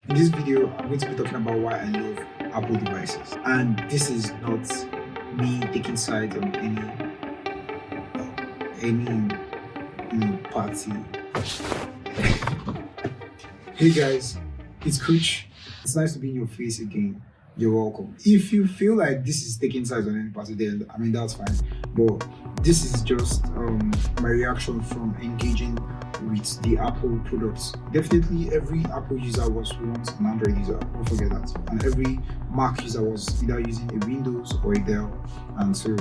In this video, I'm going to be talking about why I love Apple devices. And this is not me taking sides on any party. Hey guys, it's Kuch. It's nice to be in your face again. You're welcome. If you feel like this is taking sides on any party, then that's fine. But this is just my reaction from engaging with the Apple products. Definitely every Apple user was once an Android user, don't forget that. And every Mac user was either using a Windows or a Dell. And so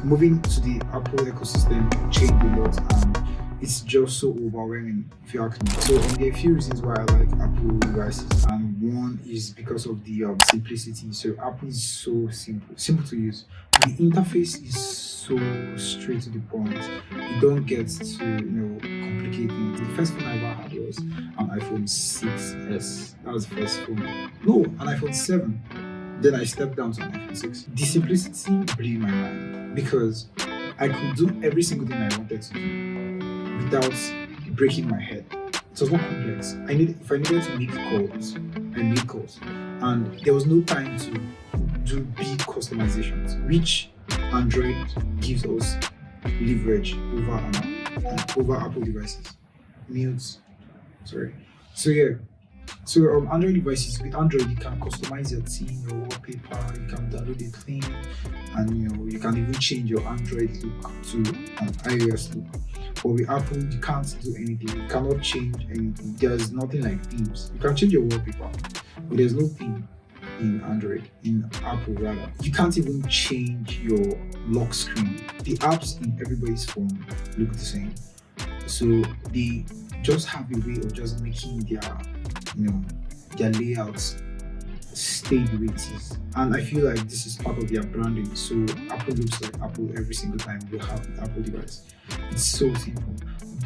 moving to the Apple ecosystem changed a lot, and it's just so overwhelming if you ask me. So there are a few reasons why I like Apple devices, and one is because of the simplicity. So Apple is so simple to use. The interface is so straight to the point. You don't get to complicate things. The first phone I ever had was an iPhone 6s. That was the first phone. No, an iPhone 7. Then I stepped down to an iPhone 6. The simplicity blew my mind because I could do every single thing I wanted to do without breaking my head. It was not complex. If I needed to make calls, I made calls. And there was no time to do big customizations, which Android gives us leverage over Apple devices. Mute. Sorry. So Android devices, with Android you can customize your theme, your wallpaper, you can download a theme, and you can even change your Android look to an iOS look. But with Apple you can't do anything. You cannot change anything. There's nothing like themes. You can change your wallpaper, but there's no theme in Android, in Apple rather. You can't even change your lock screen. The apps in everybody's phone look the same. So they just have a way of just making their layouts stay the way it is. And I feel like this is part of their branding. So Apple looks like Apple every single time they have an Apple device. It's so simple.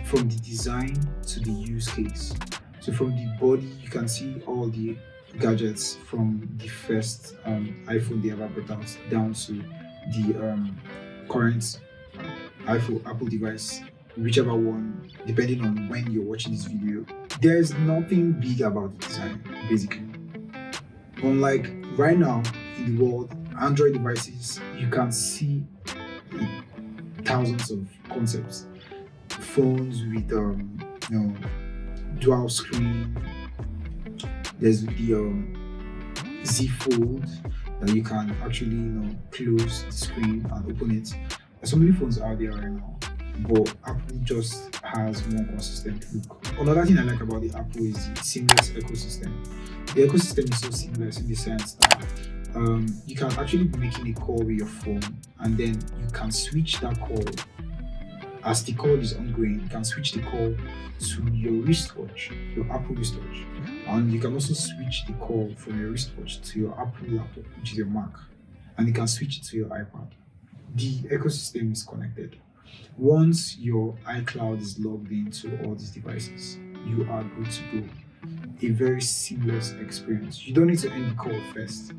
From the design to the use case. So from the body, you can see all the gadgets from the first iPhone they ever brought out down to the current Apple device, whichever one, depending on when you're watching this video. There's nothing big about the design, basically. Unlike right now in the world, Android devices, you can see thousands of concepts. Phones with dual screen. There's the Z Fold that you can actually close the screen and open it. There's so many phones out there right now, but Apple just has more consistent look. Another thing I like about the Apple is the seamless ecosystem. The ecosystem is so seamless in the sense that you can actually be making a call with your phone, and then you can switch that call. As the call is ongoing, you can switch the call to your wristwatch, your Apple wristwatch. And you can also switch the call from your wristwatch to your Apple laptop, which is your Mac. And you can switch it to your iPad. The ecosystem is connected. Once your iCloud is logged into all these devices, you are good to go. A very seamless experience. You don't need to end the call first.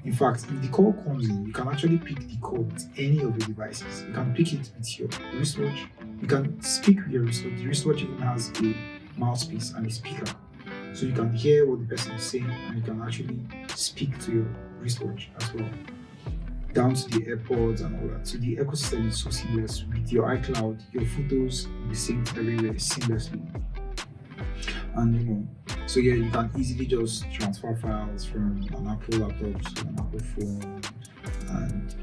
In fact, if the call comes in, you can actually pick the call with any of your devices. You can pick it with your wristwatch. You can speak with your wristwatch. The wristwatch even has a mouthpiece and a speaker. So you can hear what the person is saying, and you can actually speak to your wristwatch as well. Down to the AirPods and all that. So the ecosystem is so seamless. With your iCloud, your photos will be synced everywhere seamlessly. And so yeah, you can easily just transfer files from an Apple laptop to an Apple phone, and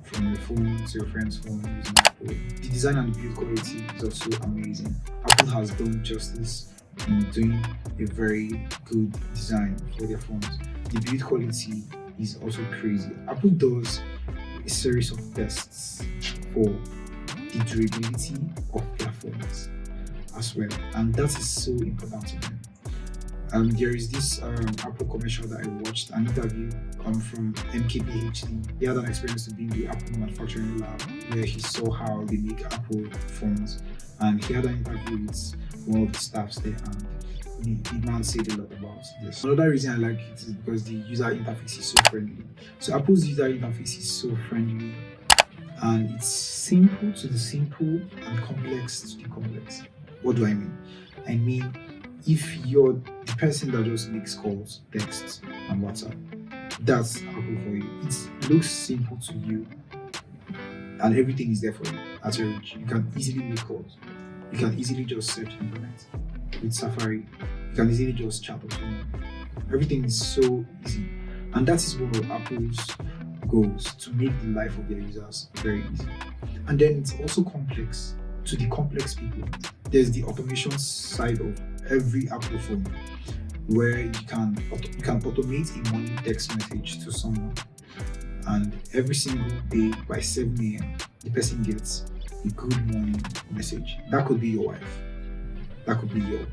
from your phone to your friend's phone using Apple. The design and the build quality is also amazing. Apple has done justice in doing a very good design for their phones. The build quality is also crazy. Apple does a series of tests for the durability of their phones as well, and that is so important to them. There is this Apple commercial that I watched, an interview from MKBHD. He had an experience to be in the Apple manufacturing lab where he saw how they make Apple phones, and he had an interview with one of the staffs there, and the man said a lot about this. Another reason I like it is because the user interface is so friendly. So Apple's user interface is so friendly, and it's simple to the simple and complex to the complex. What do I mean? I mean, if you're the person that just makes calls, texts, and WhatsApp, that's Apple for you. It looks simple to you, and everything is there for you at your reach. You can easily make calls. You can easily just search internet with Safari. You can easily just chat with someone. Everything is so easy, and that is one of Apple's goals, to make the life of their users very easy. And then it's also complex. To the complex people, there's the automation side of every Apple phone, where you can automate a morning text message to someone, and every single day by 7 a.m. the person gets a good morning message. That could be your wife, that could be your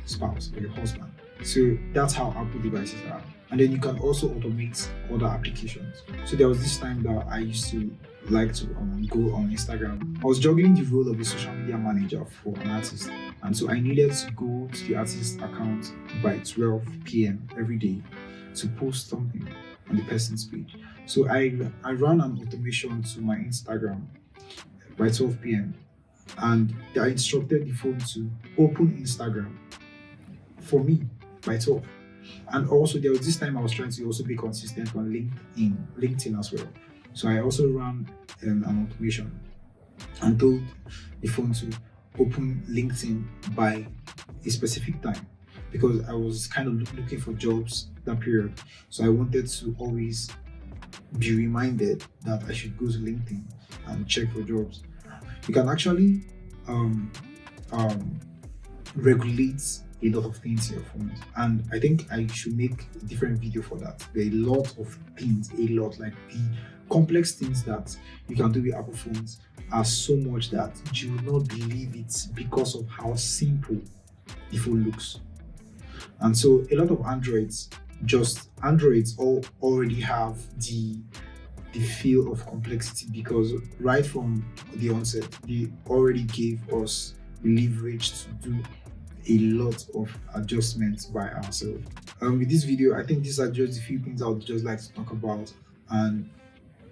spouse or your husband. So that's how Apple devices are. And then you can also automate other applications. So there was this time that I used to like to go on Instagram. I was juggling the role of a social media manager for an artist, and so I needed to go to the artist's account by 12 p.m. every day to post something on the person's page. So I ran an automation to my Instagram by 12 p.m. and I instructed the phone to open Instagram for me by 12. And also there was this time I was trying to also be consistent on LinkedIn as well. So I also ran an automation and told the phone to open LinkedIn by a specific time, because I was kind of looking for jobs that period. So I wanted to always be reminded that I should go to LinkedIn and check for jobs. You can actually regulate a lot of things in your phones, and I think I should make a different video for that. There are a lot of things, like the complex things that you can do with Apple phones are so much that you will not believe it, because of how simple the phone looks. And so a lot of Androids already have the feel of complexity, because right from the onset they already gave us leverage to do a lot of adjustments by ourselves. With this video, I think these are just a few things I would just like to talk about, and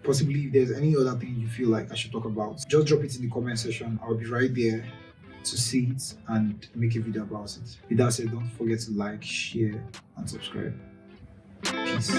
possibly if there's any other thing you feel like I should talk about, just drop it in the comment section. I'll be right there to see it and make a video about it. With that said, don't forget to like, share, and subscribe. Peace.